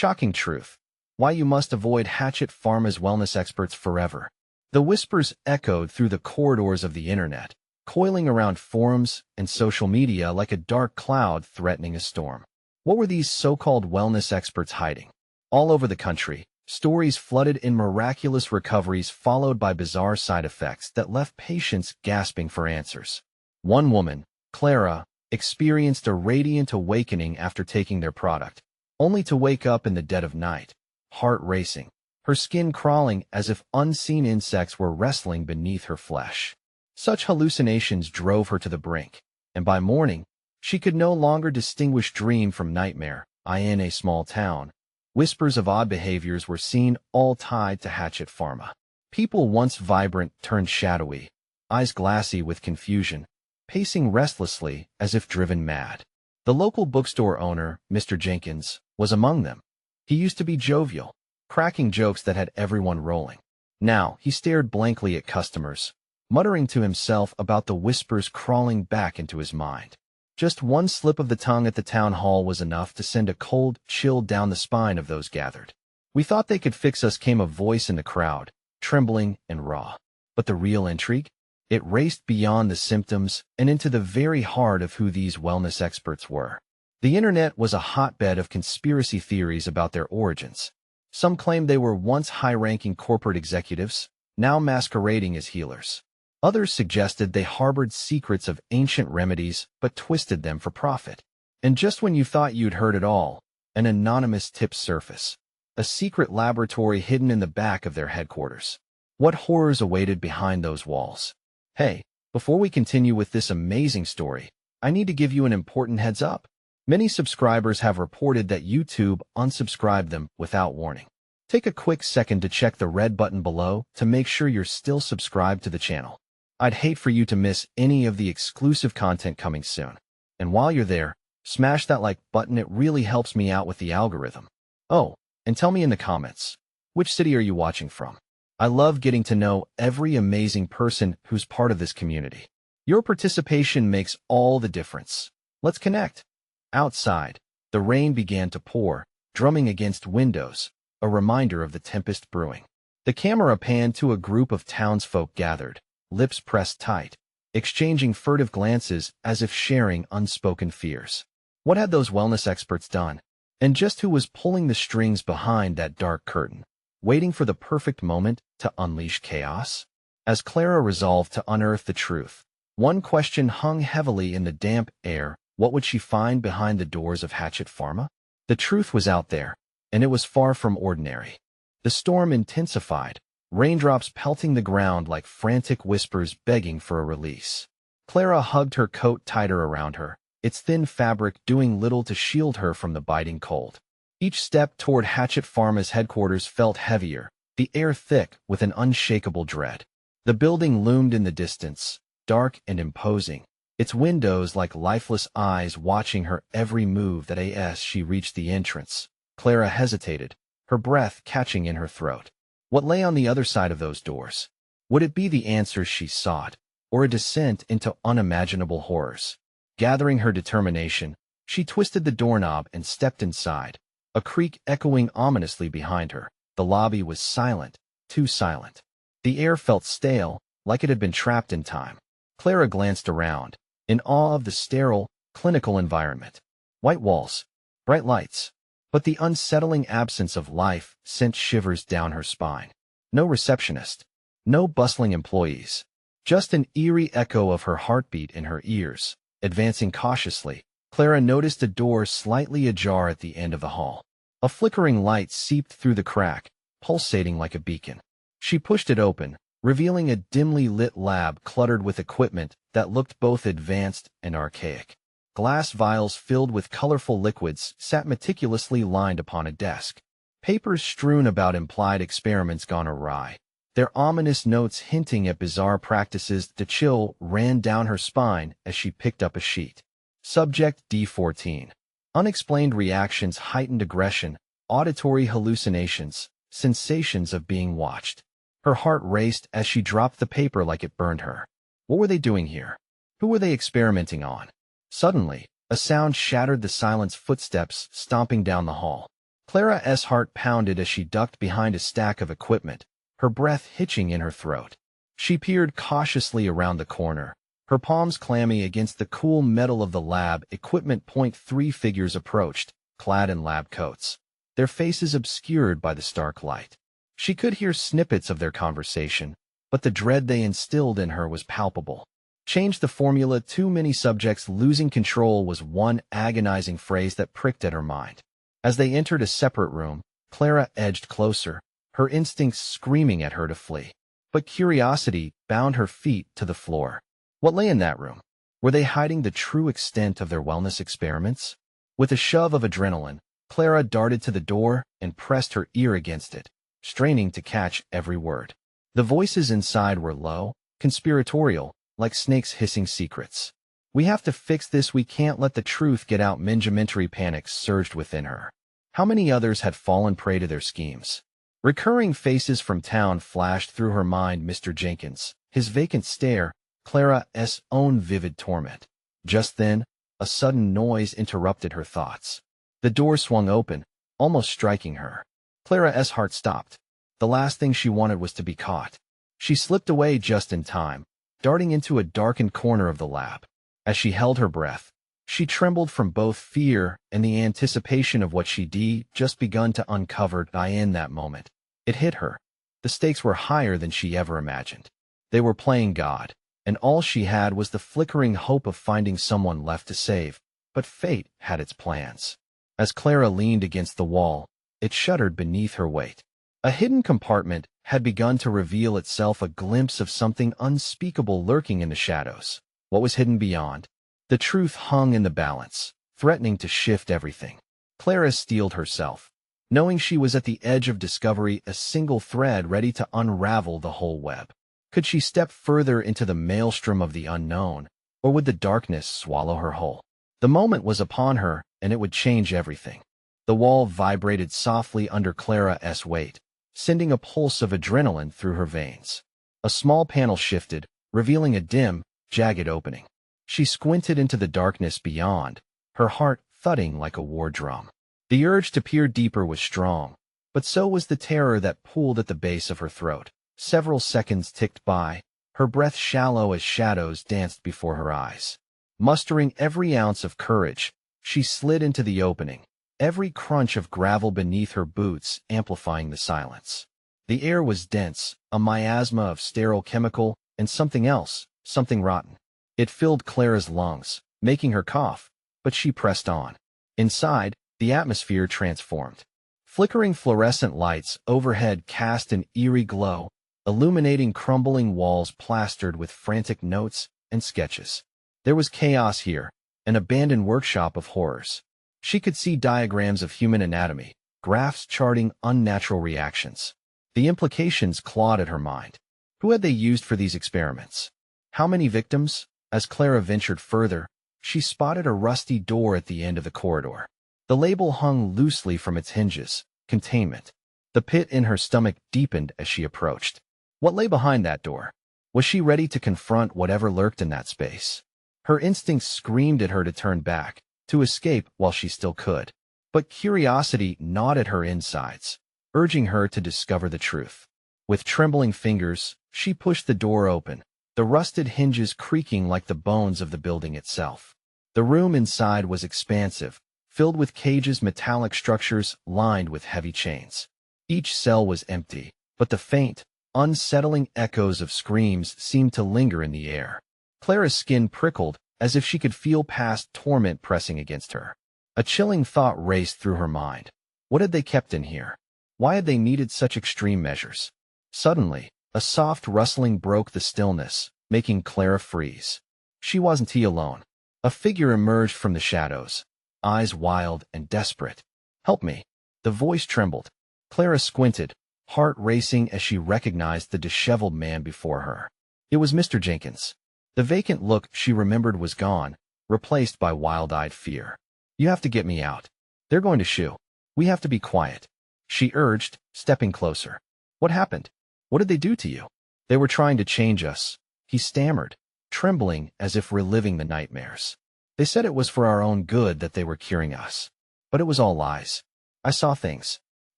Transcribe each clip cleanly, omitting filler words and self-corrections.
Shocking truth. Why you must avoid Hatchet Pharma's wellness experts forever. The whispers echoed through the corridors of the internet, coiling around forums and social media like a dark cloud threatening a storm. What were these so-called wellness experts hiding? All over the country, stories flooded in miraculous recoveries followed by bizarre side effects that left patients gasping for answers. One woman, Clara, experienced a radiant awakening after taking their product, only to wake up in the dead of night, heart racing, her skin crawling as if unseen insects were wrestling beneath her flesh. Such hallucinations drove her to the brink, and by morning, she could no longer distinguish dream from nightmare. In a small town, whispers of odd behaviors were seen, all tied to Hatchet Pharma. People once vibrant turned shadowy, eyes glassy with confusion, pacing restlessly as if driven mad. The local bookstore owner, Mr. Jenkins, was among them. He used to be jovial, cracking jokes that had everyone rolling. Now he stared blankly at customers, muttering to himself about the whispers crawling back into his mind. Just one slip of the tongue at the town hall was enough to send a cold chill down the spine of those gathered. "We thought they could fix us," came a voice in the crowd, trembling and raw. But the real intrigue? It raced beyond the symptoms and into the very heart of who these wellness experts were. The internet was a hotbed of conspiracy theories about their origins. Some claimed they were once high-ranking corporate executives, now masquerading as healers. Others suggested they harbored secrets of ancient remedies but twisted them for profit. And just when you thought you'd heard it all, an anonymous tip surfaced. A secret laboratory hidden in the back of their headquarters. What horrors awaited behind those walls? Hey, before we continue with this amazing story, I need to give you an important heads up. Many subscribers have reported that YouTube unsubscribed them without warning. Take a quick second to check the red button below to make sure you're still subscribed to the channel. I'd hate for you to miss any of the exclusive content coming soon. And while you're there, smash that like button. It really helps me out with the algorithm. Oh, and tell me in the comments, which city are you watching from? I love getting to know every amazing person who's part of this community. Your participation makes all the difference. Let's connect. Outside, the rain began to pour, drumming against windows, a reminder of the tempest brewing. The camera panned to a group of townsfolk gathered, lips pressed tight, exchanging furtive glances as if sharing unspoken fears. What had those wellness experts done? And just who was pulling the strings behind that dark curtain, waiting for the perfect moment to unleash chaos? As Clara resolved to unearth the truth, one question hung heavily in the damp air: what would she find behind the doors of Hatchet Pharma? The truth was out there, and it was far from ordinary. The storm intensified, raindrops pelting the ground like frantic whispers begging for a release. Clara hugged her coat tighter around her, its thin fabric doing little to shield her from the biting cold. Each step toward Hatchet Pharma's headquarters felt heavier, the air thick with an unshakable dread. The building loomed in the distance, dark and imposing, its windows like lifeless eyes watching her every move. As she reached the entrance, Clara hesitated, her breath catching in her throat. What lay on the other side of those doors? Would it be the answers she sought, or a descent into unimaginable horrors? Gathering her determination, she twisted the doorknob and stepped inside, a creak echoing ominously behind her. The lobby was silent, too silent. The air felt stale, like it had been trapped in time. Clara glanced around, in awe of the sterile, clinical environment. White walls, bright lights, but the unsettling absence of life sent shivers down her spine. No receptionist, no bustling employees, just an eerie echo of her heartbeat in her ears. Advancing cautiously, Clara noticed a door slightly ajar at the end of the hall. A flickering light seeped through the crack, pulsating like a beacon. She pushed it open, revealing a dimly lit lab cluttered with equipment that looked both advanced and archaic. Glass vials filled with colorful liquids sat meticulously lined upon a desk. Papers strewn about implied experiments gone awry, their ominous notes hinting at bizarre practices. The chill ran down her spine as she picked up a sheet. Subject D14. Unexplained reactions, heightened aggression, auditory hallucinations, sensations of being watched. Her heart raced as she dropped the paper like it burned her. What were they doing here? Who were they experimenting on? Suddenly, a sound shattered the silence: footsteps stomping down the hall. Clara's heart pounded as she ducked behind a stack of equipment, her breath hitching in her throat. She peered cautiously around the corner, her palms clammy against the cool metal of the lab equipment. 3 figures approached, clad in lab coats, their faces obscured by the stark light. She could hear snippets of their conversation, but the dread they instilled in her was palpable. Change the formula. Too many subjects losing control was one agonizing phrase that pricked at her mind. As they entered a separate room, Clara edged closer, her instincts screaming at her to flee. But curiosity bound her feet to the floor. What lay in that room? Were they hiding the true extent of their wellness experiments? With a shove of adrenaline, Clara darted to the door and pressed her ear against it, straining to catch every word. The voices inside were low, conspiratorial, like snakes hissing secrets. "We have to fix this. We can't let the truth get out." Momentary panic surged within her. How many others had fallen prey to their schemes? Recurring faces from town flashed through her mind. Mr. Jenkins, his vacant stare, Clara's own vivid torment. Just then, a sudden noise interrupted her thoughts. The door swung open, almost striking her. Clara's heart stopped. The last thing she wanted was to be caught. She slipped away just in time, darting into a darkened corner of the lab. As she held her breath, she trembled from both fear and the anticipation of what she'd just begun to uncover. In that moment, it hit her. The stakes were higher than she ever imagined. They were playing God, and all she had was the flickering hope of finding someone left to save. But fate had its plans. As Clara leaned against the wall, it shuddered beneath her weight. A hidden compartment had begun to reveal itself, a glimpse of something unspeakable lurking in the shadows. What was hidden beyond? The truth hung in the balance, threatening to shift everything. Clara steeled herself, knowing she was at the edge of discovery, a single thread ready to unravel the whole web. Could she step further into the maelstrom of the unknown, or would the darkness swallow her whole? The moment was upon her, and it would change everything. The wall vibrated softly under Clara's weight, sending a pulse of adrenaline through her veins. A small panel shifted, revealing a dim, jagged opening. She squinted into the darkness beyond, her heart thudding like a war drum. The urge to peer deeper was strong, but so was the terror that pooled at the base of her throat. Several seconds ticked by, her breath shallow as shadows danced before her eyes. Mustering every ounce of courage, she slid into the opening, every crunch of gravel beneath her boots amplifying the silence. The air was dense, a miasma of sterile chemical, and something else, something rotten. It filled Clara's lungs, making her cough, but she pressed on. Inside, the atmosphere transformed. Flickering fluorescent lights overhead cast an eerie glow, illuminating crumbling walls plastered with frantic notes and sketches. There was chaos here, an abandoned workshop of horrors. She could see diagrams of human anatomy, graphs charting unnatural reactions. The implications clawed at her mind. Who had they used for these experiments? How many victims? As Clara ventured further, she spotted a rusty door at the end of the corridor. The label hung loosely from its hinges, containment. The pit in her stomach deepened as she approached. What lay behind that door? Was she ready to confront whatever lurked in that space? Her instincts screamed at her to turn back, to escape while she still could. But curiosity gnawed at her insides, urging her to discover the truth. With trembling fingers, she pushed the door open, the rusted hinges creaking like the bones of the building itself. The room inside was expansive, filled with cages, metallic structures lined with heavy chains. Each cell was empty, but the faint, unsettling echoes of screams seemed to linger in the air. Clara's skin prickled, as if she could feel past torment pressing against her. A chilling thought raced through her mind. What had they kept in here? Why had they needed such extreme measures? Suddenly, a soft rustling broke the stillness, making Clara freeze. She wasn't alone. A figure emerged from the shadows, eyes wild and desperate. "Help me." The voice trembled. Clara squinted, heart racing as she recognized the disheveled man before her. It was Mr. Jenkins. The vacant look she remembered was gone, replaced by wild-eyed fear. "You have to get me out. They're going to shoot. We have to be quiet," she urged, stepping closer. "What happened? What did they do to you?" "They were trying to change us," he stammered, trembling as if reliving the nightmares. "They said it was for our own good that they were curing us. But it was all lies. I saw things.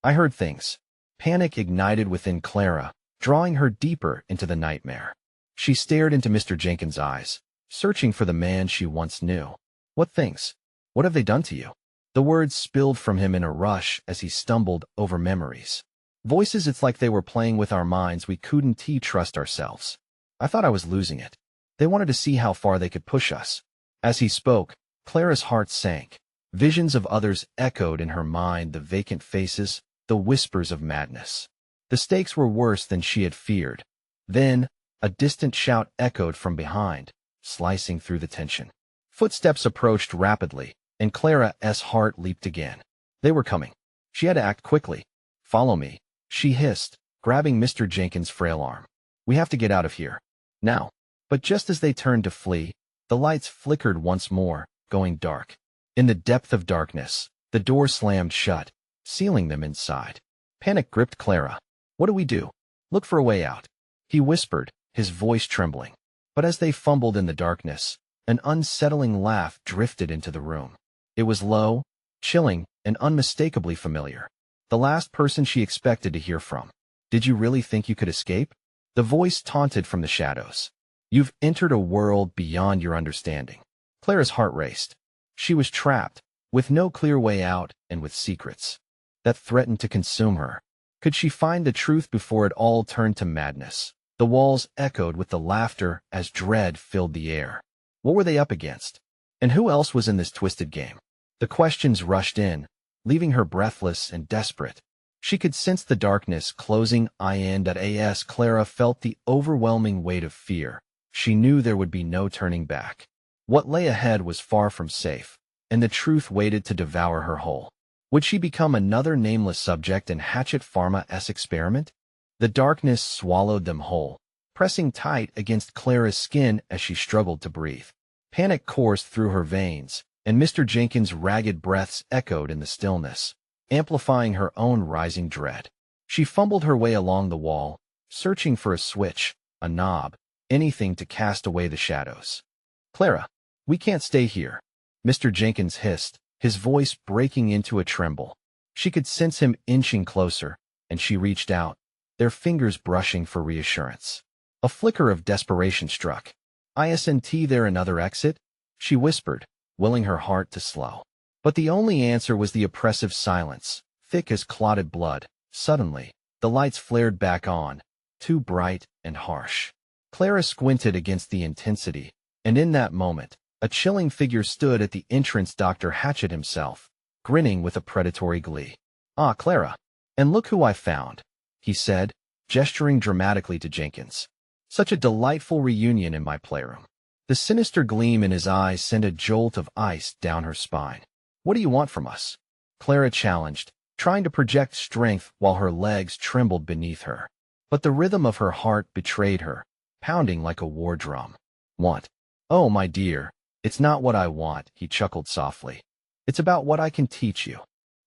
I heard things. Panic ignited within Clara, drawing her deeper into the nightmare. She stared into Mr. Jenkins' eyes, searching for the man she once knew. What things? What have they done to you? The words spilled from him in a rush as he stumbled over memories. Voices, it's like they were playing with our minds. We couldn't trust ourselves. I thought I was losing it. They wanted to see how far they could push us. As he spoke, Clara's heart sank. Visions of others echoed in her mind, the vacant faces, the whispers of madness. The stakes were worse than she had feared. Then, a distant shout echoed from behind, slicing through the tension. Footsteps approached rapidly, and Clara's heart leaped again. They were coming. She had to act quickly. Follow me, she hissed, grabbing Mr. Jenkins' frail arm. We have to get out of here. Now. But just as they turned to flee, the lights flickered once more, going dark. In the depth of darkness, the door slammed shut, sealing them inside. Panic gripped Clara. What do we do? Look for a way out, he whispered, his voice trembling. But as they fumbled in the darkness, an unsettling laugh drifted into the room. It was low, chilling, and unmistakably familiar. The last person she expected to hear from. Did you really think you could escape? The voice taunted from the shadows. You've entered a world beyond your understanding. Clara's heart raced. She was trapped, with no clear way out and with secrets that threatened to consume her. Could she find the truth before it all turned to madness? The walls echoed with the laughter as dread filled the air. What were they up against? And who else was in this twisted game? The questions rushed in, leaving her breathless and desperate. She could sense the darkness closing in. As Clara felt the overwhelming weight of fear, she knew there would be no turning back. What lay ahead was far from safe, and the truth waited to devour her whole. Would she become another nameless subject in Hatchet Pharma's experiment? The darkness swallowed them whole, pressing tight against Clara's skin as she struggled to breathe. Panic coursed through her veins, and Mr. Jenkins' ragged breaths echoed in the stillness, amplifying her own rising dread. She fumbled her way along the wall, searching for a switch, a knob, anything to cast away the shadows. Clara, we can't stay here, Mr. Jenkins hissed, his voice breaking into a tremble. She could sense him inching closer, and she reached out, their fingers brushing for reassurance. A flicker of desperation struck. Isn't there another exit? She whispered, willing her heart to slow. But the only answer was the oppressive silence, thick as clotted blood. Suddenly, the lights flared back on, too bright and harsh. Clara squinted against the intensity, and in that moment, a chilling figure stood at the entrance, Dr. Hatchet himself, grinning with a predatory glee. Ah, Clara, and look who I found, he said, gesturing dramatically to Jenkins. Such a delightful reunion in my playroom. The sinister gleam in his eyes sent a jolt of ice down her spine. What do you want from us? Clara challenged, trying to project strength while her legs trembled beneath her. But the rhythm of her heart betrayed her, pounding like a war drum. Want? Oh, my dear, it's not what I want, he chuckled softly. It's about what I can teach you.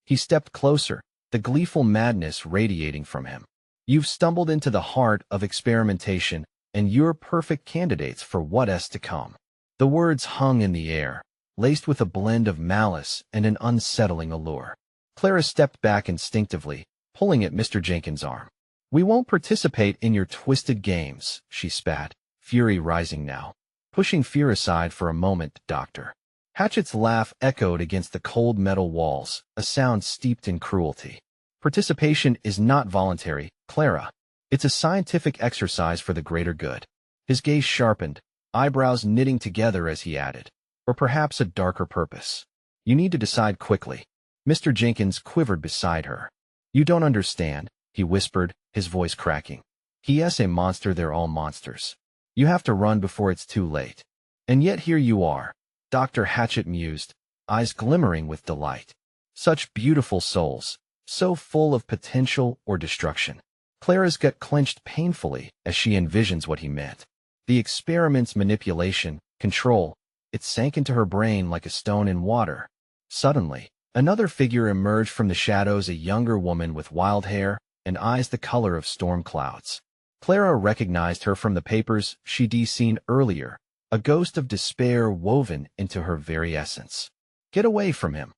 He stepped closer, the gleeful madness radiating from him. You've stumbled into the heart of experimentation, and you're perfect candidates for what's to come. The words hung in the air, laced with a blend of malice and an unsettling allure. Clara stepped back instinctively, pulling at Mr. Jenkins' arm. We won't participate in your twisted games, she spat, fury rising now. Pushing fear aside for a moment, Doctor. Hatchet's laugh echoed against the cold metal walls, a sound steeped in cruelty. Participation is not voluntary, Clara. It's a scientific exercise for the greater good. His gaze sharpened, eyebrows knitting together as he added. Or perhaps a darker purpose. You need to decide quickly. Mr. Jenkins quivered beside her. You don't understand, he whispered, his voice cracking. He's a monster, they're all monsters. You have to run before it's too late. And yet here you are, Dr. Hatchet mused, eyes glimmering with delight. Such beautiful souls, so full of potential or destruction. Clara's gut clenched painfully as she envisions what he meant. The experiment's manipulation, control, it sank into her brain like a stone in water. Suddenly, another figure emerged from the shadows, a younger woman with wild hair and eyes the color of storm clouds. Clara recognized her from the papers she'd seen earlier, a ghost of despair woven into her very essence. Get away from him,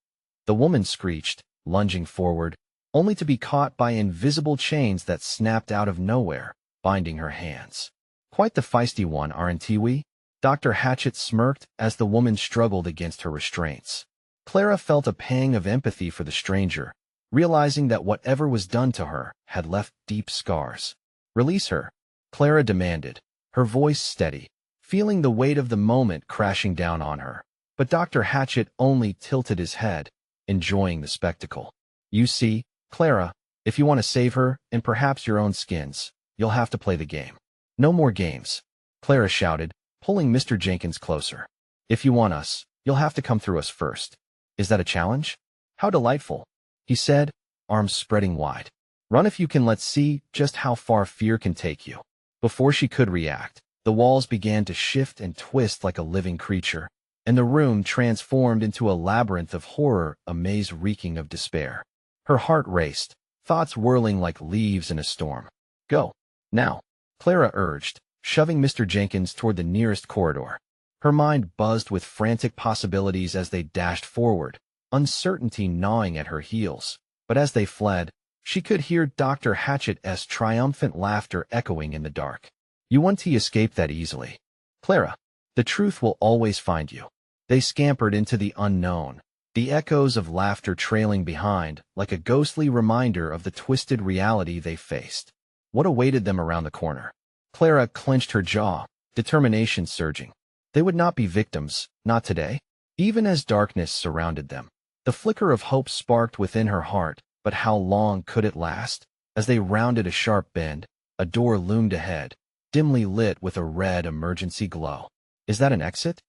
the woman screeched, lunging forward, only to be caught by invisible chains that snapped out of nowhere, binding her hands. Quite the feisty one, aren't we? Dr. Hatchet smirked as the woman struggled against her restraints. Clara felt a pang of empathy for the stranger, realizing that whatever was done to her had left deep scars. Release her, Clara demanded, her voice steady, feeling the weight of the moment crashing down on her. But Dr. Hatchet only tilted his head, enjoying the spectacle. You see, Clara, if you want to save her and perhaps your own skins, you'll have to play the game. No more games, Clara shouted, pulling Mr. Jenkins closer. If you want us, you'll have to come through us first. Is that a challenge? How delightful, he said, arms spreading wide. Run if you can, let's see just how far fear can take you. Before she could react, the walls began to shift and twist like a living creature, and the room transformed into a labyrinth of horror, a maze reeking of despair. Her heart raced, thoughts whirling like leaves in a storm. Go, now, Clara urged, shoving Mr. Jenkins toward the nearest corridor. Her mind buzzed with frantic possibilities as they dashed forward, uncertainty gnawing at her heels. But as they fled, she could hear Dr. Hatchet's triumphant laughter echoing in the dark. You won't escape that easily, Clara. The truth will always find you. They scampered into the unknown, the echoes of laughter trailing behind, like a ghostly reminder of the twisted reality they faced. What awaited them around the corner? Clara clenched her jaw, determination surging. They would not be victims, not today. Even as darkness surrounded them, the flicker of hope sparked within her heart, but how long could it last? As they rounded a sharp bend, a door loomed ahead, dimly lit with a red emergency glow. Is that an exit?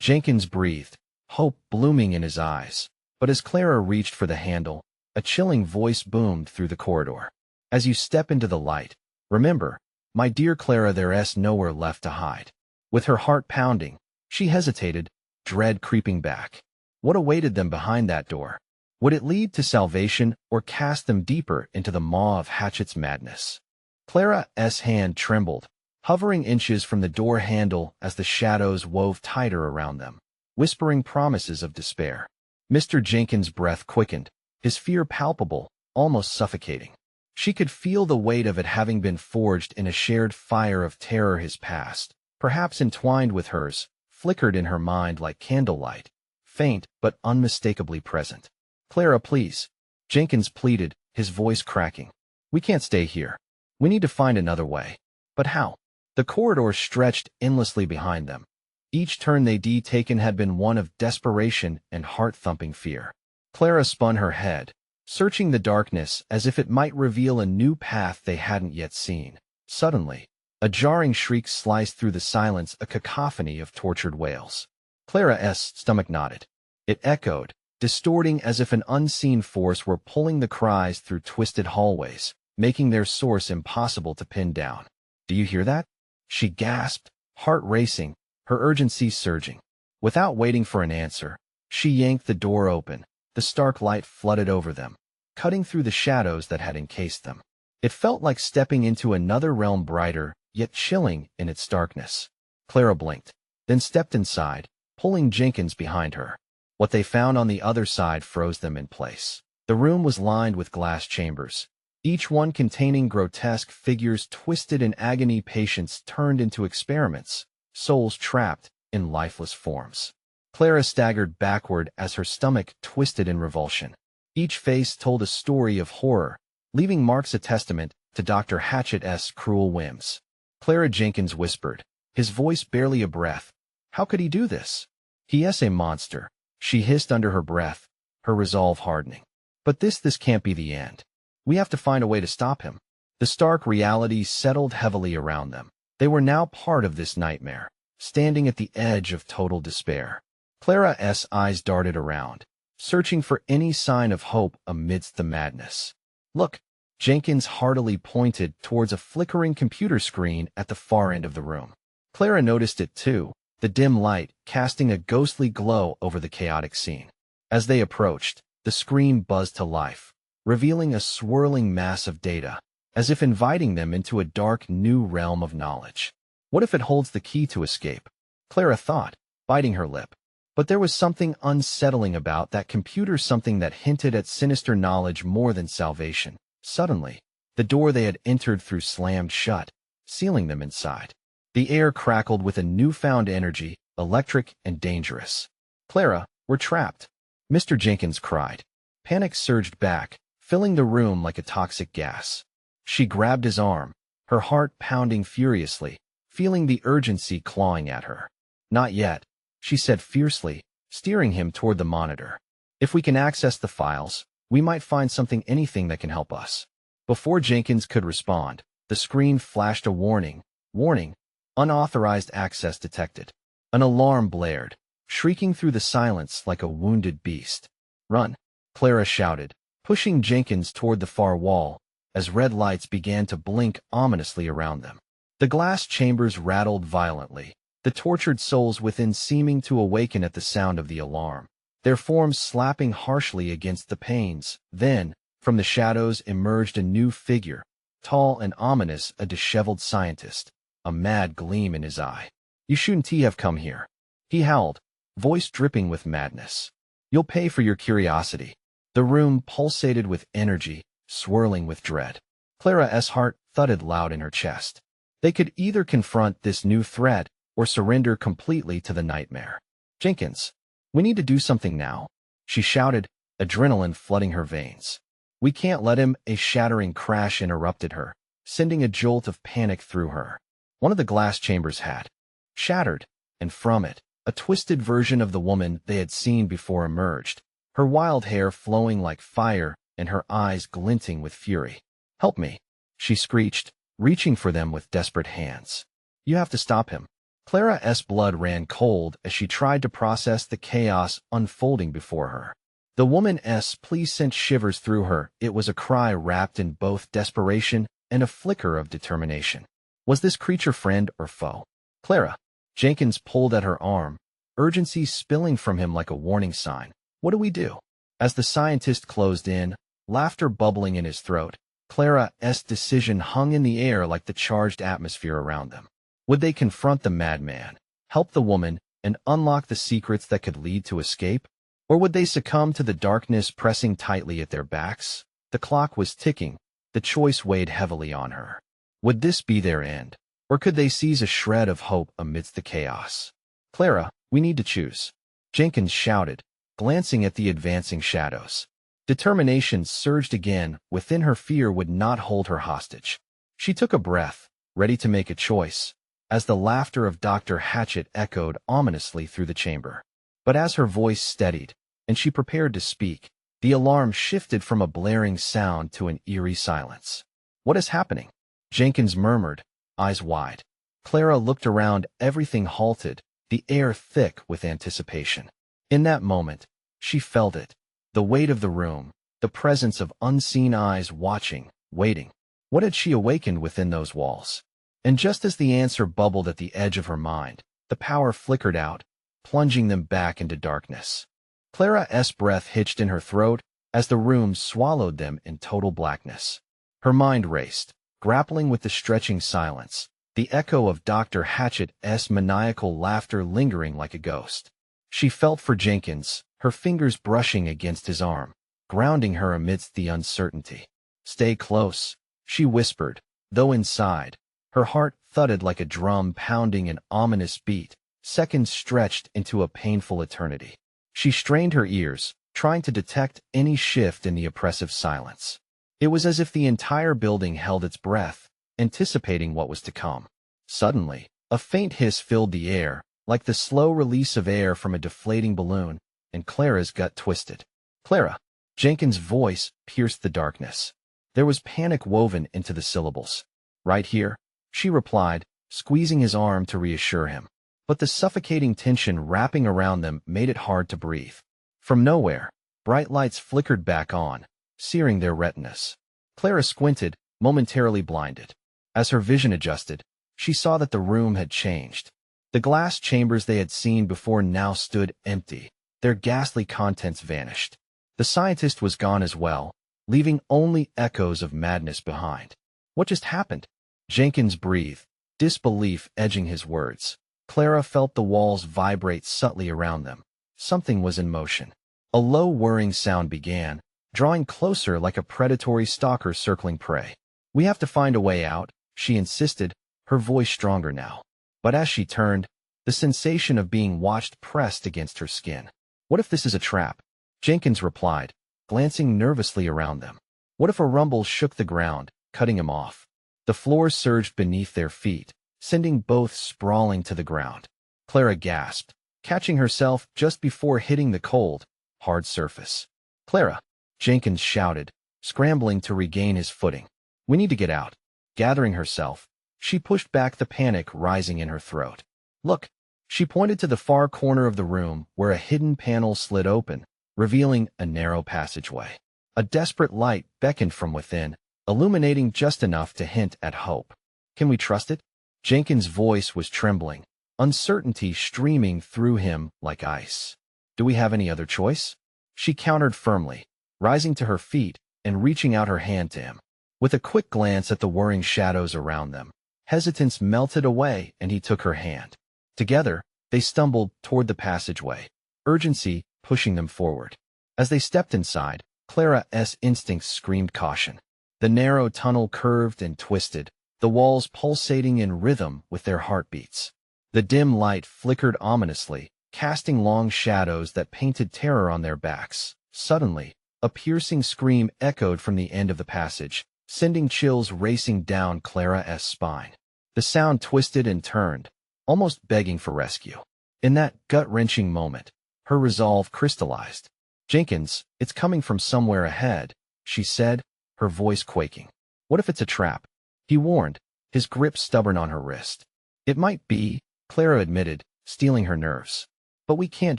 Jenkins breathed, hope blooming in his eyes. But as Clara reached for the handle, a chilling voice boomed through the corridor. As you step into the light, remember, my dear Clara, there's nowhere left to hide. With her heart pounding, she hesitated, dread creeping back. What awaited them behind that door? Would it lead to salvation or cast them deeper into the maw of Hatchet's madness? Clara's hand trembled, hovering inches from the door handle as the shadows wove tighter around them, whispering promises of despair. Mr. Jenkins' breath quickened, his fear palpable, almost suffocating. She could feel the weight of it having been forged in a shared fire of terror. His past, perhaps entwined with hers, flickered in her mind like candlelight, faint but unmistakably present. Clara, please, Jenkins pleaded, his voice cracking. We can't stay here. We need to find another way. But how? The corridor stretched endlessly behind them. Each turn they'd taken had been one of desperation and heart-thumping fear. Clara spun her head, searching the darkness as if it might reveal a new path they hadn't yet seen. Suddenly, a jarring shriek sliced through the silence, a cacophony of tortured wails. Clara's stomach knotted. It echoed, distorting as if an unseen force were pulling the cries through twisted hallways, making their source impossible to pin down. Do you hear that? She gasped, heart racing, her urgency surging. Without waiting for an answer, she yanked the door open. The stark light flooded over them, cutting through the shadows that had encased them. It felt like stepping into another realm, brighter, yet chilling in its darkness. Clara blinked, then stepped inside, pulling Jenkins behind her. What they found on the other side froze them in place. The room was lined with glass chambers, each one containing grotesque figures twisted in agony, patients turned into experiments, souls trapped in lifeless forms. Clara staggered backward as her stomach twisted in revulsion. Each face told a story of horror, leaving marks a testament to Dr. Hatchet's cruel whims. Clara, Jenkins whispered, his voice barely a breath. How could he do this? He's a monster, she hissed under her breath, her resolve hardening. But this can't be the end. We have to find a way to stop him. The stark reality settled heavily around them. They were now part of this nightmare, standing at the edge of total despair. Clara's eyes darted around, searching for any sign of hope amidst the madness. Look, Jenkins heartily pointed towards a flickering computer screen at the far end of the room. Clara noticed it too, the dim light casting a ghostly glow over the chaotic scene. As they approached, the screen buzzed to life, revealing a swirling mass of data, as if inviting them into a dark new realm of knowledge. What if it holds the key to escape? Clara thought, biting her lip. But there was something unsettling about that computer, something that hinted at sinister knowledge more than salvation. Suddenly, the door they had entered through slammed shut, sealing them inside. The air crackled with a newfound energy, electric and dangerous. "Clara, we're trapped," Mr. Jenkins cried. Panic surged back, filling the room like a toxic gas. She grabbed his arm, her heart pounding furiously, feeling the urgency clawing at her. "Not yet," she said fiercely, steering him toward the monitor. "If we can access the files, we might find something, anything that can help us." Before Jenkins could respond, the screen flashed a warning. "Warning. Unauthorized access detected." An alarm blared, shrieking through the silence like a wounded beast. "Run," Clara shouted, pushing Jenkins toward the far wall, as red lights began to blink ominously around them. The glass chambers rattled violently, the tortured souls within seeming to awaken at the sound of the alarm, their forms slapping harshly against the panes. Then, from the shadows emerged a new figure, tall and ominous, a disheveled scientist, a mad gleam in his eye. "You shouldn't have come here," he howled, voice dripping with madness. "You'll pay for your curiosity." The room pulsated with energy, swirling with dread. Clara's heart thudded loud in her chest. They could either confront this new threat or surrender completely to the nightmare. "Jenkins, we need to do something now," she shouted, adrenaline flooding her veins. "We can't let him." A shattering crash interrupted her, sending a jolt of panic through her. One of the glass chambers had shattered, and from it, a twisted version of the woman they had seen before emerged, her wild hair flowing like fire and her eyes glinting with fury. "Help me," she screeched, reaching for them with desperate hands. "You have to stop him." Clara's blood ran cold as she tried to process the chaos unfolding before her. The woman's plea sent shivers through her. It was a cry wrapped in both desperation and a flicker of determination. Was this creature friend or foe? "Clara." Jenkins pulled at her arm, urgency spilling from him like a warning sign. "What do we do?" As the scientist closed in, laughter bubbling in his throat, Clara's decision hung in the air like the charged atmosphere around them. Would they confront the madman, help the woman, and unlock the secrets that could lead to escape? Or would they succumb to the darkness pressing tightly at their backs? The clock was ticking, the choice weighed heavily on her. Would this be their end? Or could they seize a shred of hope amidst the chaos? "Clara, we need to choose," Jenkins shouted, glancing at the advancing shadows. Determination surged again. Within her, fear would not hold her hostage. She took a breath, ready to make a choice, as the laughter of Dr. Hatchet echoed ominously through the chamber. But as her voice steadied, and she prepared to speak, the alarm shifted from a blaring sound to an eerie silence. "What is happening?" Jenkins murmured, eyes wide. Clara looked around, everything halted, the air thick with anticipation. In that moment, she felt it, the weight of the room, the presence of unseen eyes watching, waiting. What had she awakened within those walls? And just as the answer bubbled at the edge of her mind, the power flickered out, plunging them back into darkness. Clara's breath hitched in her throat as the room swallowed them in total blackness. Her mind raced, grappling with the stretching silence, the echo of Dr. Hatchet's maniacal laughter lingering like a ghost. She felt for Jenkins, her fingers brushing against his arm, grounding her amidst the uncertainty. "Stay close," she whispered, though inside, her heart thudded like a drum pounding an ominous beat, seconds stretched into a painful eternity. She strained her ears, trying to detect any shift in the oppressive silence. It was as if the entire building held its breath, anticipating what was to come. Suddenly, a faint hiss filled the air, like the slow release of air from a deflating balloon, and Clara's gut twisted. "Clara!" Jenkins' voice pierced the darkness. There was panic woven into the syllables. "Right here," she replied, squeezing his arm to reassure him. But the suffocating tension wrapping around them made it hard to breathe. From nowhere, bright lights flickered back on, searing their retinas. Clara squinted, momentarily blinded. As her vision adjusted, she saw that the room had changed. The glass chambers they had seen before now stood empty, their ghastly contents vanished. The scientist was gone as well, leaving only echoes of madness behind. "What just happened?" Jenkins breathed, disbelief edging his words. Clara felt the walls vibrate subtly around them, something was in motion. A low whirring sound began, drawing closer like a predatory stalker circling prey. "We have to find a way out," she insisted, her voice stronger now. But as she turned, the sensation of being watched pressed against her skin. "What if this is a trap?" Jenkins replied, glancing nervously around them. What if a rumble shook the ground, cutting him off? The floor surged beneath their feet, sending both sprawling to the ground. Clara gasped, catching herself just before hitting the cold, hard surface. "Clara!" Jenkins shouted, scrambling to regain his footing. "We need to get out." Gathering herself, she pushed back the panic rising in her throat. "Look!" She pointed to the far corner of the room where a hidden panel slid open, revealing a narrow passageway. A desperate light beckoned from within, illuminating just enough to hint at hope. "Can we trust it?" Jenkins' voice was trembling, uncertainty streaming through him like ice. "Do we have any other choice?" She countered firmly, rising to her feet and reaching out her hand to him. With a quick glance at the whirring shadows around them, hesitance melted away and he took her hand. Together, they stumbled toward the passageway, urgency pushing them forward. As they stepped inside, Clara's instincts screamed caution. The narrow tunnel curved and twisted, the walls pulsating in rhythm with their heartbeats. The dim light flickered ominously, casting long shadows that painted terror on their backs. Suddenly, a piercing scream echoed from the end of the passage, sending chills racing down Clara's spine. The sound twisted and turned, almost begging for rescue. In that gut-wrenching moment, her resolve crystallized. "Jenkins, it's coming from somewhere ahead," she said, her voice quaking. "What if it's a trap?" He warned, his grip stubborn on her wrist. "It might be," Clara admitted, stealing her nerves. "But we can't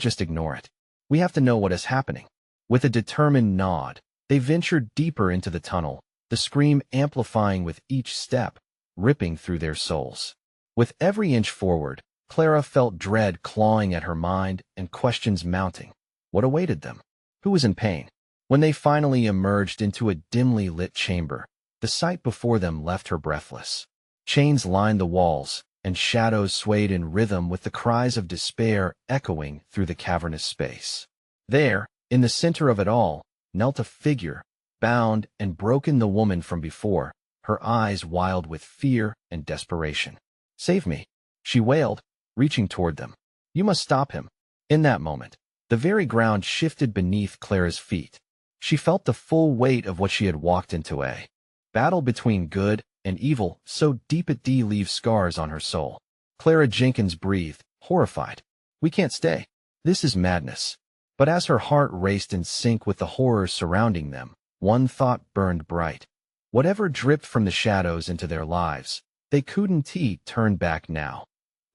just ignore it. We have to know what is happening." With a determined nod, they ventured deeper into the tunnel, the scream amplifying with each step, ripping through their souls. With every inch forward, Clara felt dread clawing at her mind and questions mounting. What awaited them? Who was in pain? When they finally emerged into a dimly lit chamber, the sight before them left her breathless. Chains lined the walls, and shadows swayed in rhythm with the cries of despair echoing through the cavernous space. There, in the center of it all, knelt a figure, bound and broken the woman from before, her eyes wild with fear and desperation. "Save me," she wailed, reaching toward them. "You must stop him." In that moment, the very ground shifted beneath Clara's feet. She felt the full weight of what she had walked into, a battle between good and evil so deep it leaves scars on her soul. Clara Jenkins breathed, horrified. "We can't stay. This is madness." But as her heart raced in sync with the horror surrounding them, one thought burned bright. Whatever dripped from the shadows into their lives, they couldn't turn back now.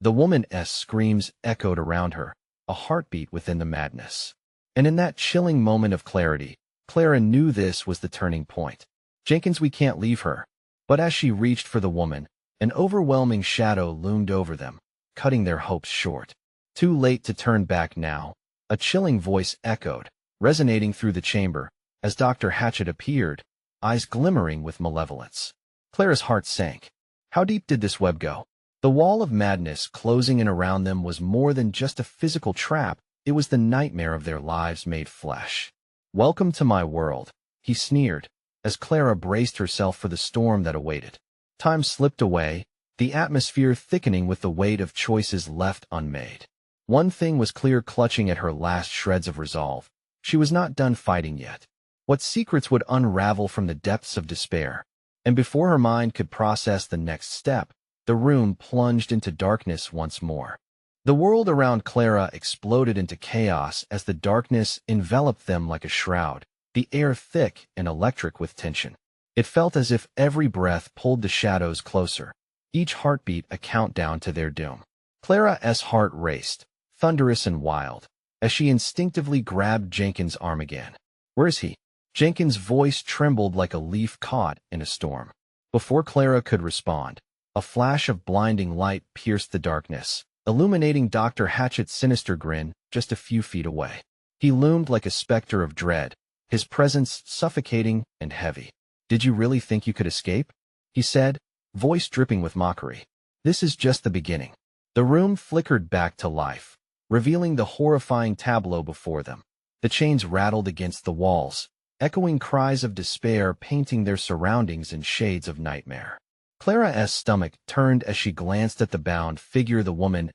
The woman's screams echoed around her, a heartbeat within the madness. And in that chilling moment of clarity, Clara knew this was the turning point. "Jenkins, we can't leave her." But as she reached for the woman, an overwhelming shadow loomed over them, cutting their hopes short. "Too late to turn back now," a chilling voice echoed, resonating through the chamber, as Dr. Hatchet appeared, eyes glimmering with malevolence. Clara's heart sank. How deep did this web go? The wall of madness closing in around them was more than just a physical trap, it was the nightmare of their lives made flesh. "Welcome to my world," he sneered, as Clara braced herself for the storm that awaited. Time slipped away, the atmosphere thickening with the weight of choices left unmade. One thing was clear, clutching at her last shreds of resolve. She was not done fighting yet. What secrets would unravel from the depths of despair? And before her mind could process the next step, the room plunged into darkness once more. The world around Clara exploded into chaos as the darkness enveloped them like a shroud, the air thick and electric with tension. It felt as if every breath pulled the shadows closer, each heartbeat a countdown to their doom. Clara's heart raced, thunderous and wild, as she instinctively grabbed Jenkins' arm again. "Where is he?" Jenkins' voice trembled like a leaf caught in a storm. Before Clara could respond, a flash of blinding light pierced the darkness, illuminating Dr. Hatchet's sinister grin just a few feet away. He loomed like a specter of dread, his presence suffocating and heavy. "Did you really think you could escape?" he said, voice dripping with mockery. "This is just the beginning." The room flickered back to life. revealing the horrifying tableau before them. The chains rattled against the walls, echoing cries of despair painting their surroundings in shades of nightmare. Clara's stomach turned as she glanced at the bound figure. The woman's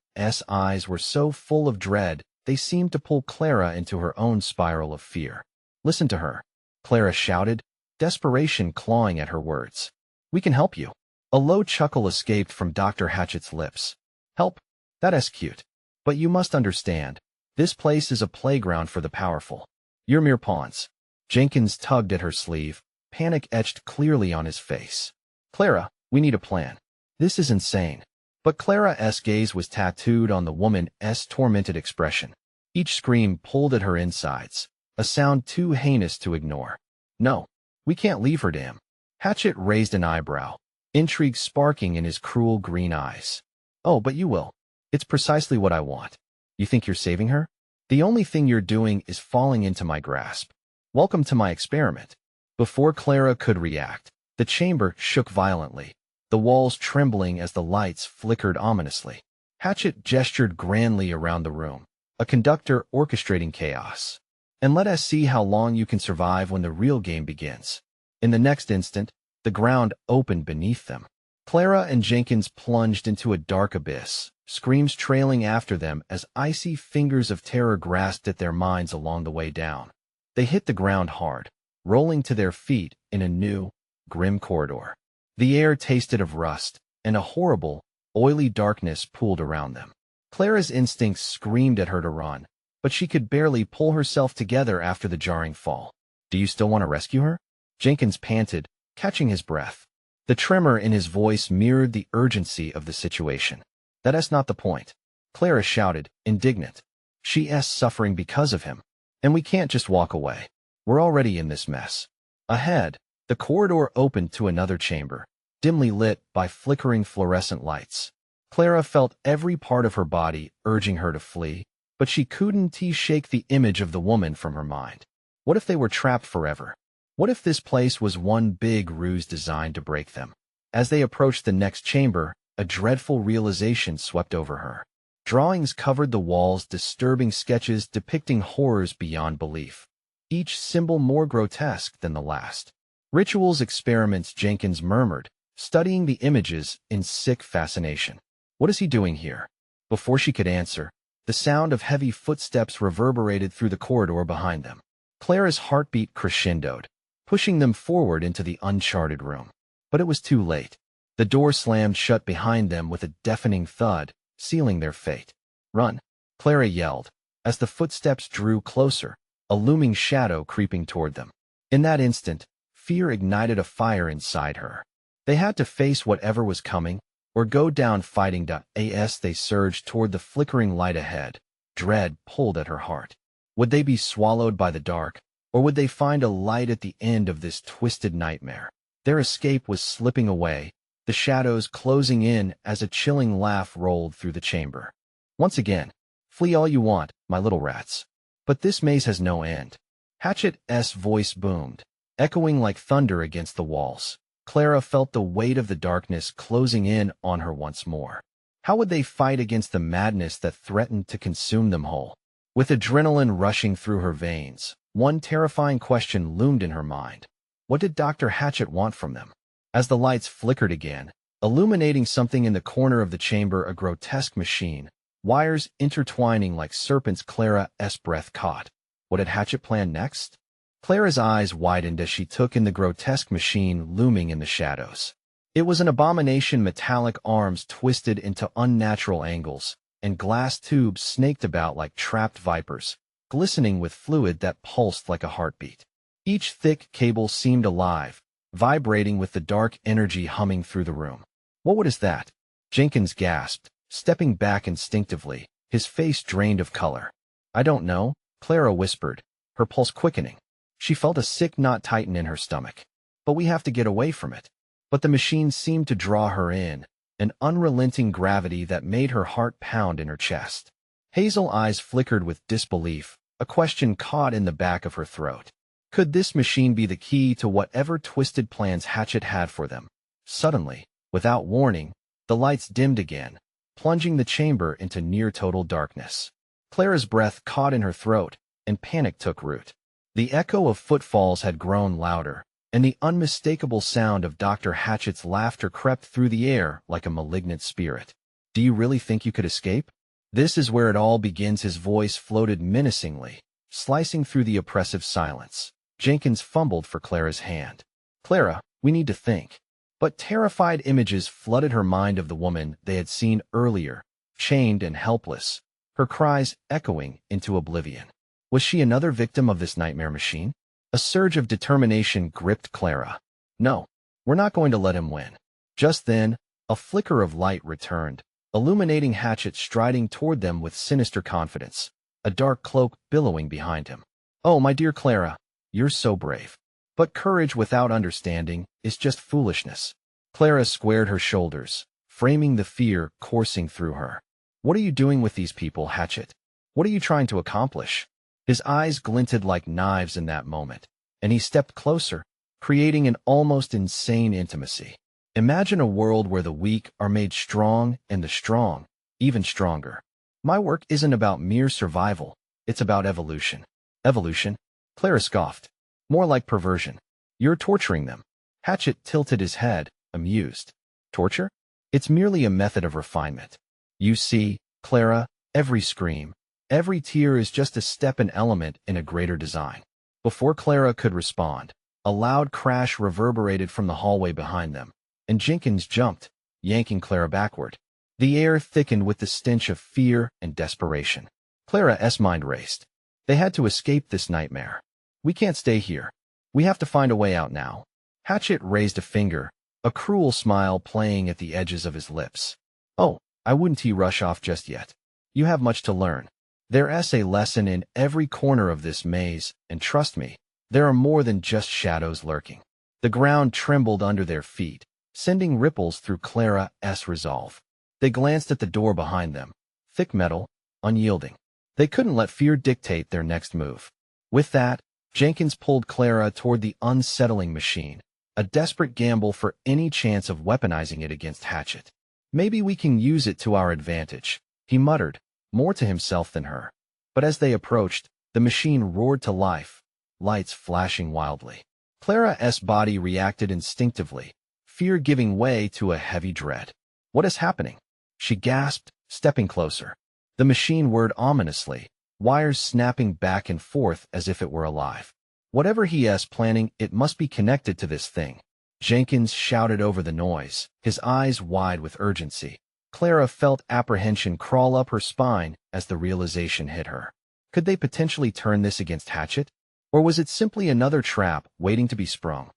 eyes were so full of dread, they seemed to pull Clara into her own spiral of fear. "Listen to her," Clara shouted, desperation clawing at her words. "We can help you." A low chuckle escaped from Dr. Hatchet's lips. "Help? That's cute. But you must understand, this place is a playground for the powerful. You're mere pawns." Jenkins tugged at her sleeve, panic etched clearly on his face. "Clara, we need a plan. This is insane." But Clara's gaze was tattooed on the woman's tormented expression. Each scream pulled at her insides, a sound too heinous to ignore. "No, we can't leave her to him." Hatchet raised an eyebrow, intrigue sparking in his cruel green eyes. "Oh, but you will. It's precisely what I want. You think you're saving her? The only thing you're doing is falling into my grasp. Welcome to my experiment." Before Clara could react, the chamber shook violently, the walls trembling as the lights flickered ominously. Hatchet gestured grandly around the room, a conductor orchestrating chaos. "And let us see how long you can survive when the real game begins." In the next instant, the ground opened beneath them. Clara and Jenkins plunged into a dark abyss, screams trailing after them as icy fingers of terror grasped at their minds along the way down. They hit the ground hard, rolling to their feet in a new, grim corridor. The air tasted of rust, and a horrible, oily darkness pooled around them. Clara's instincts screamed at her to run, but she could barely pull herself together after the jarring fall. "Do you still want to rescue her?" Jenkins panted, catching his breath. The tremor in his voice mirrored the urgency of the situation. "That's not the point," Clara shouted, indignant. "She's suffering because of him, and we can't just walk away. We're already in this mess." Ahead, the corridor opened to another chamber, dimly lit by flickering fluorescent lights. Clara felt every part of her body urging her to flee, but she couldn't shake the image of the woman from her mind. What if they were trapped forever? What if this place was one big ruse designed to break them? As they approached the next chamber, a dreadful realization swept over her. Drawings covered the walls, disturbing sketches depicting horrors beyond belief, each symbol more grotesque than the last. "Rituals, experiments," Jenkins murmured, studying the images in sick fascination. "What is he doing here?" Before she could answer, the sound of heavy footsteps reverberated through the corridor behind them. Clara's heartbeat crescendoed, pushing them forward into the uncharted room. But it was too late. The door slammed shut behind them with a deafening thud, sealing their fate. "Run!" Clara yelled, as the footsteps drew closer, a looming shadow creeping toward them. In that instant, fear ignited a fire inside her. They had to face whatever was coming, or go down fighting. As they surged toward the flickering light ahead, dread pulled at her heart. Would they be swallowed by the dark, or would they find a light at the end of this twisted nightmare? Their escape was slipping away, the shadows closing in as a chilling laugh rolled through the chamber. "Once again, flee all you want, my little rats. But this maze has no end." Hatchet's voice boomed, echoing like thunder against the walls. Clara felt the weight of the darkness closing in on her once more. How would they fight against the madness that threatened to consume them whole? With adrenaline rushing through her veins, one terrifying question loomed in her mind. What did Dr. Hatchet want from them? As the lights flickered again, illuminating something in the corner of the chamber, a grotesque machine, wires intertwining like serpents, Clara's breath caught. What had Hatchet planned next? Clara's eyes widened as she took in the grotesque machine looming in the shadows. It was an abomination, metallic arms twisted into unnatural angles, and glass tubes snaked about like trapped vipers, glistening with fluid that pulsed like a heartbeat. Each thick cable seemed alive, vibrating with the dark energy humming through the room. "What is that?" Jenkins gasped, stepping back instinctively, his face drained of color. "I don't know," Clara whispered, her pulse quickening. She felt a sick knot tighten in her stomach. "But we have to get away from it." But the machine seemed to draw her in, an unrelenting gravity that made her heart pound in her chest. Hazel eyes flickered with disbelief, a question caught in the back of her throat. Could this machine be the key to whatever twisted plans Hatchet had for them? Suddenly, without warning, the lights dimmed again, plunging the chamber into near-total darkness. Clara's breath caught in her throat, and panic took root. The echo of footfalls had grown louder, and the unmistakable sound of Dr. Hatchet's laughter crept through the air like a malignant spirit. "Do you really think you could escape?" "This is where it all begins." His voice floated menacingly, slicing through the oppressive silence. Jenkins fumbled for Clara's hand. "Clara, we need to think." But terrified images flooded her mind of the woman they had seen earlier, chained and helpless, her cries echoing into oblivion. Was she another victim of this nightmare machine? A surge of determination gripped Clara. "No, we're not going to let him win." Just then, a flicker of light returned, illuminating Hatchet striding toward them with sinister confidence, a dark cloak billowing behind him. "Oh, my dear Clara, you're so brave. But courage without understanding is just foolishness." Clara squared her shoulders, framing the fear coursing through her. "What are you doing with these people, Hatchet? What are you trying to accomplish?" His eyes glinted like knives in that moment, and he stepped closer, creating an almost insane intimacy. "Imagine a world where the weak are made strong and the strong even stronger. My work isn't about mere survival, it's about evolution." "Evolution?" Clara scoffed. "More like perversion. You're torturing them." Hatchet tilted his head, amused. "Torture? It's merely a method of refinement. You see, Clara, every scream, every tear is just a step and element in a greater design." Before Clara could respond, a loud crash reverberated from the hallway behind them, and Jenkins jumped, yanking Clara backward. The air thickened with the stench of fear and desperation. Clara's mind raced. They had to escape this nightmare. "We can't stay here. We have to find a way out now." Hatchet raised a finger, a cruel smile playing at the edges of his lips. "Oh, I wouldn't rush off just yet. You have much to learn. There's a lesson in every corner of this maze, and trust me, there are more than just shadows lurking." The ground trembled under their feet, sending ripples through Clara's resolve. They glanced at the door behind them, thick metal, unyielding. They couldn't let fear dictate their next move. With that, Jenkins pulled Clara toward the unsettling machine, a desperate gamble for any chance of weaponizing it against Hatchet. "Maybe we can use it to our advantage," he muttered, more to himself than her. But as they approached, the machine roared to life, lights flashing wildly. Clara's body reacted instinctively, fear giving way to a heavy dread. "What is happening?" she gasped, stepping closer. The machine whirred ominously, wires snapping back and forth as if it were alive. "Whatever he's planning, it must be connected to this thing." Jenkins shouted over the noise, his eyes wide with urgency. Clara felt apprehension crawl up her spine as the realization hit her. Could they potentially turn this against Hatchet? Or was it simply another trap waiting to be sprung?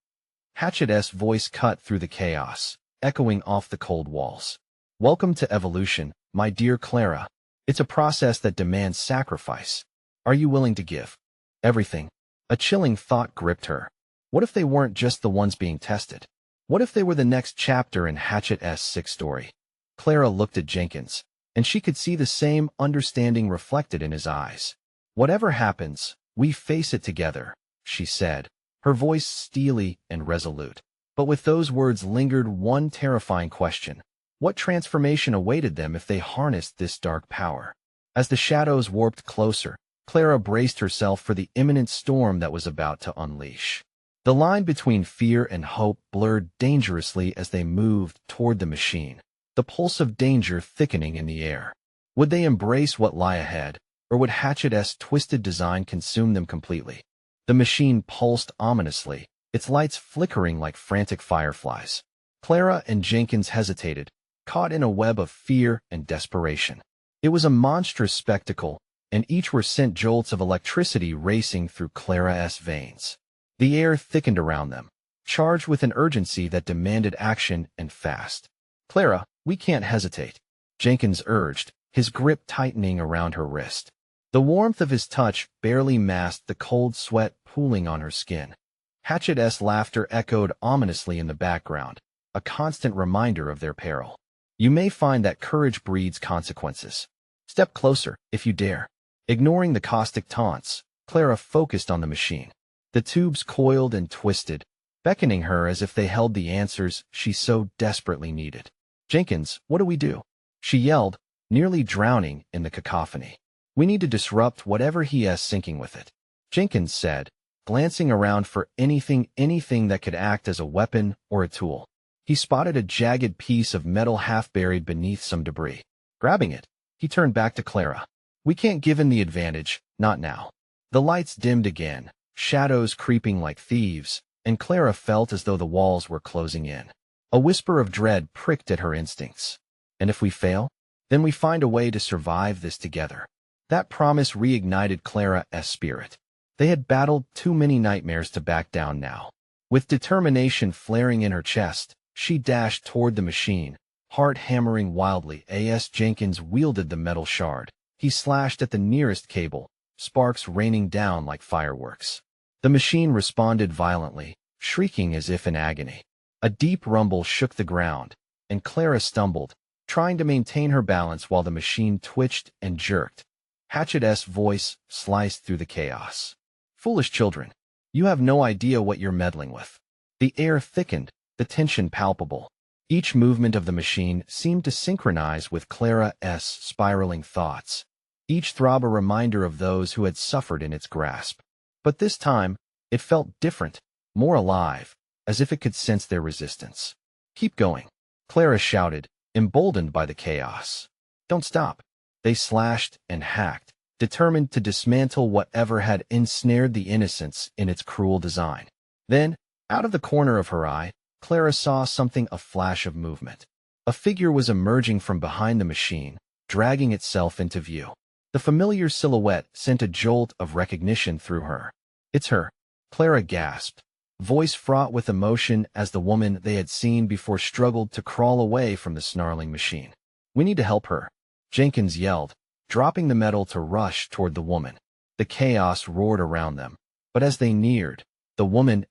Hatchet's voice cut through the chaos, echoing off the cold walls. "Welcome to evolution, my dear Clara. It's a process that demands sacrifice. Are you willing to give everything?" A chilling thought gripped her. What if they weren't just the ones being tested? What if they were the next chapter in Hatchet's sick story? Clara looked at Jenkins, and she could see the same understanding reflected in his eyes. "Whatever happens, we face it together," she said, her voice steely and resolute. But with those words lingered one terrifying question. What transformation awaited them if they harnessed this dark power? As the shadows warped closer, Clara braced herself for the imminent storm that was about to unleash. The line between fear and hope blurred dangerously as they moved toward the machine, the pulse of danger thickening in the air. Would they embrace what lay ahead, or would Hatchet's twisted design consume them completely? The machine pulsed ominously, its lights flickering like frantic fireflies. Clara and Jenkins hesitated, caught in a web of fear and desperation. It was a monstrous spectacle, and each were sent jolts of electricity racing through Clara's veins. The air thickened around them, charged with an urgency that demanded action and fast. "Clara, we can't hesitate," Jenkins urged, his grip tightening around her wrist. The warmth of his touch barely masked the cold sweat pooling on her skin. Hatchet's laughter echoed ominously in the background, a constant reminder of their peril. "You may find that courage breeds consequences. Step closer, if you dare." Ignoring the caustic taunts, Clara focused on the machine. The tubes coiled and twisted, beckoning her as if they held the answers she so desperately needed. "Jenkins, what do we do?" she yelled, nearly drowning in the cacophony. We need to disrupt whatever he has sinking with it, Jenkins said, glancing around for anything that could act as a weapon or a tool. He spotted a jagged piece of metal half buried beneath some debris. Grabbing it, he turned back to Clara. We can't give him the advantage, not now. The lights dimmed again, shadows creeping like thieves, and Clara felt as though the walls were closing in. A whisper of dread pricked at her instincts. And if we fail? Then we find a way to survive this together. That promise reignited Clara's spirit. They had battled too many nightmares to back down now. With determination flaring in her chest, she dashed toward the machine, heart hammering wildly as Jenkins wielded the metal shard. He slashed at the nearest cable, sparks raining down like fireworks. The machine responded violently, shrieking as if in agony. A deep rumble shook the ground, and Clara stumbled, trying to maintain her balance while the machine twitched and jerked. Hatchet's voice sliced through the chaos. Foolish children, you have no idea what you're meddling with. The air thickened, the tension palpable. Each movement of the machine seemed to synchronize with Clara's spiraling thoughts, each throb a reminder of those who had suffered in its grasp. But this time, it felt different, more alive, as if it could sense their resistance. Keep going, Clara shouted, emboldened by the chaos. Don't stop. They slashed and hacked, determined to dismantle whatever had ensnared the innocents in its cruel design. Then, out of the corner of her eye, Clara saw something, a flash of movement. A figure was emerging from behind the machine, dragging itself into view. The familiar silhouette sent a jolt of recognition through her. It's her, Clara gasped, voice fraught with emotion as the woman they had seen before struggled to crawl away from the snarling machine. We need to help her, Jenkins yelled, dropping the metal to rush toward the woman. The chaos roared around them, but as they neared, the woman's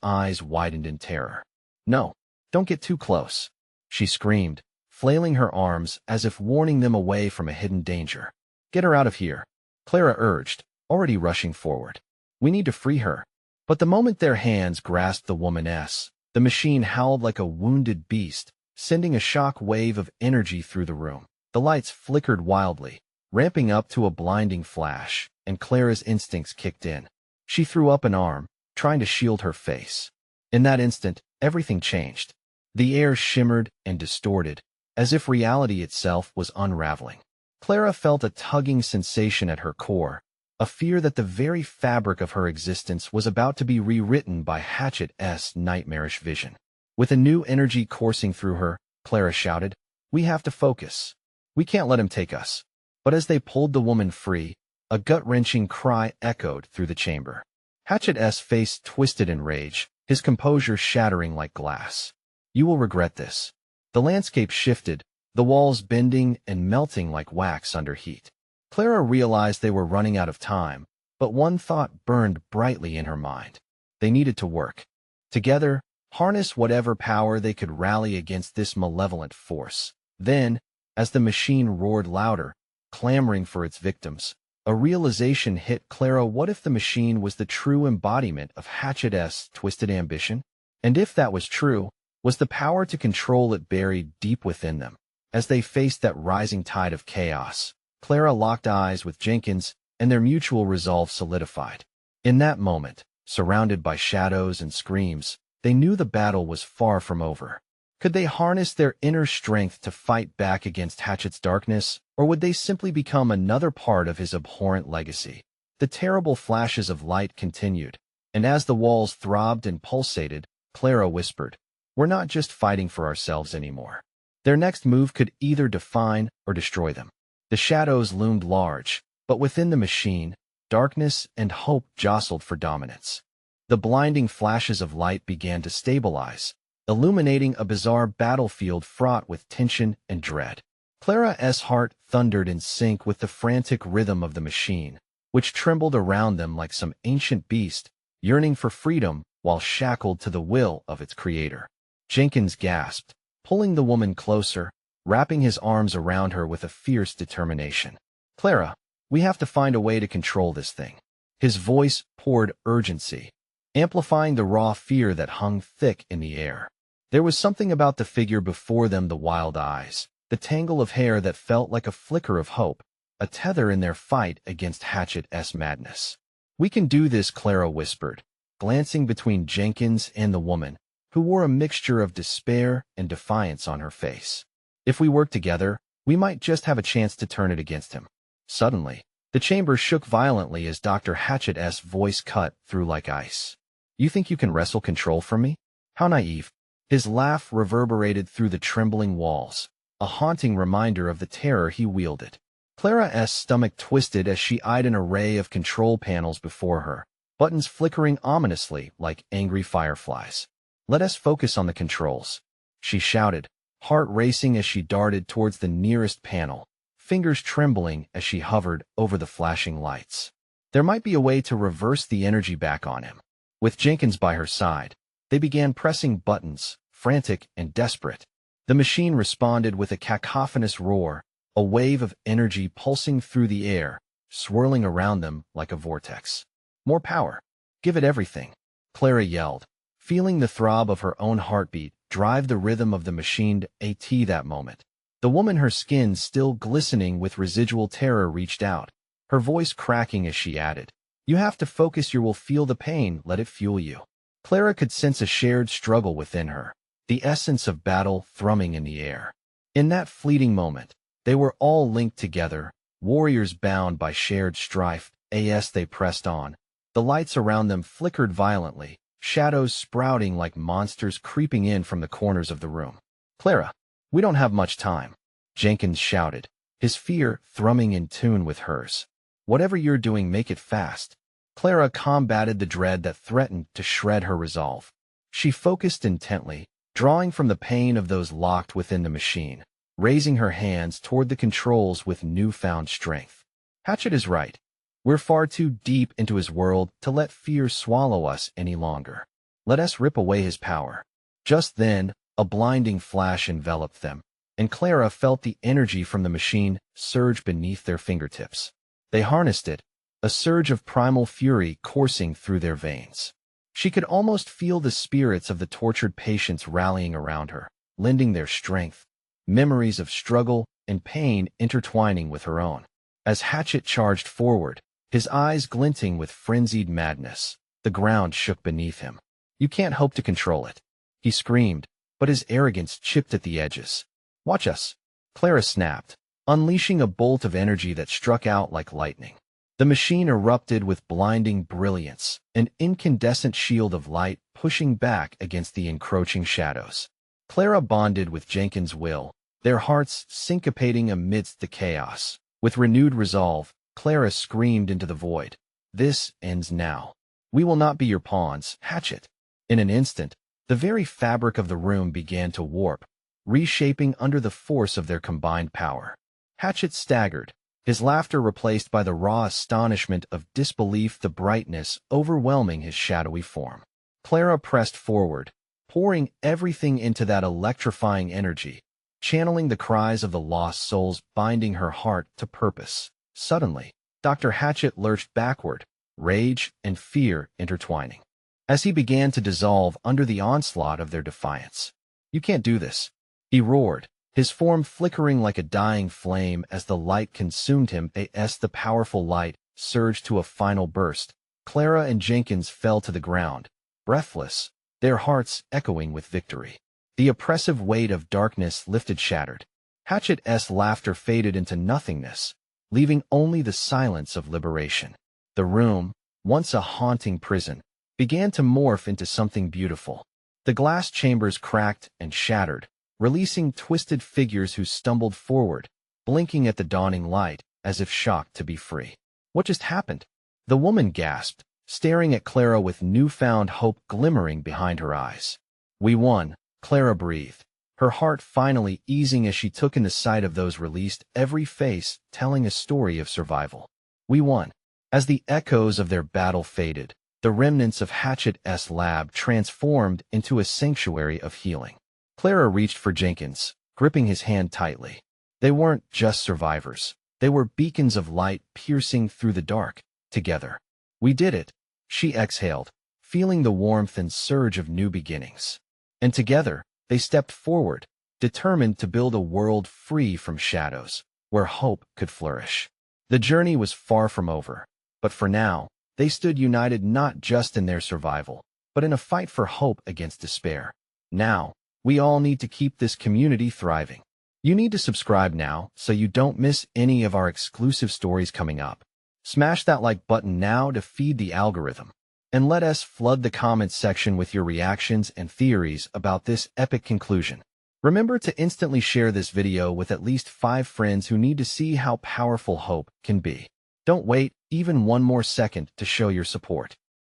eyes widened in terror. No, don't get too close, she screamed, flailing her arms as if warning them away from a hidden danger. Get her out of here, Clara urged, already rushing forward. We need to free her. But the moment their hands grasped the woman's, the machine howled like a wounded beast, sending a shock wave of energy through the room. The lights flickered wildly, ramping up to a blinding flash, and Clara's instincts kicked in. She threw up an arm, trying to shield her face. In that instant, everything changed. The air shimmered and distorted, as if reality itself was unraveling. Clara felt a tugging sensation at her core, a fear that the very fabric of her existence was about to be rewritten by Hatchet's nightmarish vision. With a new energy coursing through her, Clara shouted, "We have to focus. We can't let him take us." But as they pulled the woman free, a gut-wrenching cry echoed through the chamber. Hatchet's face twisted in rage, his composure shattering like glass. You will regret this. The landscape shifted, the walls bending and melting like wax under heat. Clara realized they were running out of time, but one thought burned brightly in her mind. They needed to work. Together, harness whatever power they could rally against this malevolent force. Then, as the machine roared louder, clamoring for its victims, a realization hit Clara. What if the machine was the true embodiment of Hatchet's twisted ambition? And if that was true, was the power to control it buried deep within them? As they faced that rising tide of chaos, Clara locked eyes with Jenkins, and their mutual resolve solidified. In that moment, surrounded by shadows and screams, they knew the battle was far from over. Could they harness their inner strength to fight back against Hatchet's darkness, or would they simply become another part of his abhorrent legacy? The terrible flashes of light continued, and as the walls throbbed and pulsated, Clara whispered, "We're not just fighting for ourselves anymore." Their next move could either define or destroy them. The shadows loomed large, but within the machine, darkness and hope jostled for dominance. The blinding flashes of light began to stabilize, illuminating a bizarre battlefield fraught with tension and dread. Clara's heart thundered in sync with the frantic rhythm of the machine, which trembled around them like some ancient beast, yearning for freedom while shackled to the will of its creator. Jenkins gasped, pulling the woman closer, wrapping his arms around her with a fierce determination. "Clara, we have to find a way to control this thing." His voice poured urgency, amplifying the raw fear that hung thick in the air. There was something about the figure before them, the wild eyes, the tangle of hair that felt like a flicker of hope, a tether in their fight against Hatchet's madness. "We can do this," Clara whispered, glancing between Jenkins and the woman, who wore a mixture of despair and defiance on her face. "If we work together, we might just have a chance to turn it against him." Suddenly, the chamber shook violently as Dr. Hatchet's voice cut through like ice. "You think you can wrestle control from me? How naive." His laugh reverberated through the trembling walls, a haunting reminder of the terror he wielded. Clara's stomach twisted as she eyed an array of control panels before her, buttons flickering ominously like angry fireflies. "Let us focus on the controls," she shouted, heart racing as she darted towards the nearest panel, fingers trembling as she hovered over the flashing lights. There might be a way to reverse the energy back on him. With Jenkins by her side, they began pressing buttons, frantic and desperate. The machine responded with a cacophonous roar, a wave of energy pulsing through the air, swirling around them like a vortex. "More power. Give it everything," Clara yelled, feeling the throb of her own heartbeat drive the rhythm of the machine at that moment. The woman, her skin still glistening with residual terror, reached out, her voice cracking as she added, "You have to focus. You will feel the pain. Let it fuel you." Clara could sense a shared struggle within her, the essence of battle thrumming in the air. In that fleeting moment, they were all linked together, warriors bound by shared strife. As they pressed on, the lights around them flickered violently, shadows sprouting like monsters creeping in from the corners of the room. "Clara, we don't have much time," Jenkins shouted, his fear thrumming in tune with hers. "Whatever you're doing, make it fast." Clara combated the dread that threatened to shred her resolve. She focused intently, drawing from the pain of those locked within the machine, raising her hands toward the controls with newfound strength. "Hatchet is right. We're far too deep into his world to let fear swallow us any longer. Let us rip away his power." Just then, a blinding flash enveloped them, and Clara felt the energy from the machine surge beneath their fingertips. They harnessed it, a surge of primal fury coursing through their veins. She could almost feel the spirits of the tortured patients rallying around her, lending their strength, memories of struggle and pain intertwining with her own. As Hatchet charged forward, his eyes glinting with frenzied madness, the ground shook beneath him. "You can't hope to control it," he screamed, but his arrogance chipped at the edges. "Watch us," Clara snapped, unleashing a bolt of energy that struck out like lightning. The machine erupted with blinding brilliance, an incandescent shield of light pushing back against the encroaching shadows. Clara bonded with Jenkins' will, their hearts syncopating amidst the chaos. With renewed resolve, Clara screamed into the void, "This ends now. We will not be your pawns, Hatchet." In an instant, the very fabric of the room began to warp, reshaping under the force of their combined power. Hatchet staggered, his laughter replaced by the raw astonishment of disbelief, the brightness overwhelming his shadowy form. Clara pressed forward, pouring everything into that electrifying energy, channeling the cries of the lost souls, binding her heart to purpose. Suddenly, Dr. Hatchet lurched backward, rage and fear intertwining, as he began to dissolve under the onslaught of their defiance. "You can't do this," he roared, his form flickering like a dying flame as the light consumed him. As the powerful light surged to a final burst, Clara and Jenkins fell to the ground, breathless, their hearts echoing with victory. The oppressive weight of darkness lifted shattered. Hatchet's laughter faded into nothingness, leaving only the silence of liberation. The room, once a haunting prison, began to morph into something beautiful. The glass chambers cracked and shattered, releasing twisted figures who stumbled forward, blinking at the dawning light as if shocked to be free. "What just happened?" the woman gasped, staring at Clara with newfound hope glimmering behind her eyes. "We won," Clara breathed, her heart finally easing as she took in the sight of those released, every face telling a story of survival. "We won." As the echoes of their battle faded, the remnants of Hatchet's lab transformed into a sanctuary of healing. Clara reached for Jenkins, gripping his hand tightly. They weren't just survivors. They were beacons of light piercing through the dark. Together, "We did it," she exhaled, feeling the warmth and surge of new beginnings. And together, they stepped forward, determined to build a world free from shadows, where hope could flourish. The journey was far from over, but for now, they stood united not just in their survival, but in a fight for hope against despair. Now, we all need to keep this community thriving. You need to subscribe now so you don't miss any of our exclusive stories coming up. Smash that like button now to feed the algorithm. And let us flood the comments section with your reactions and theories about this epic conclusion. Remember to instantly share this video with at least 5 friends who need to see how powerful hope can be. Don't wait even one more second to show your support.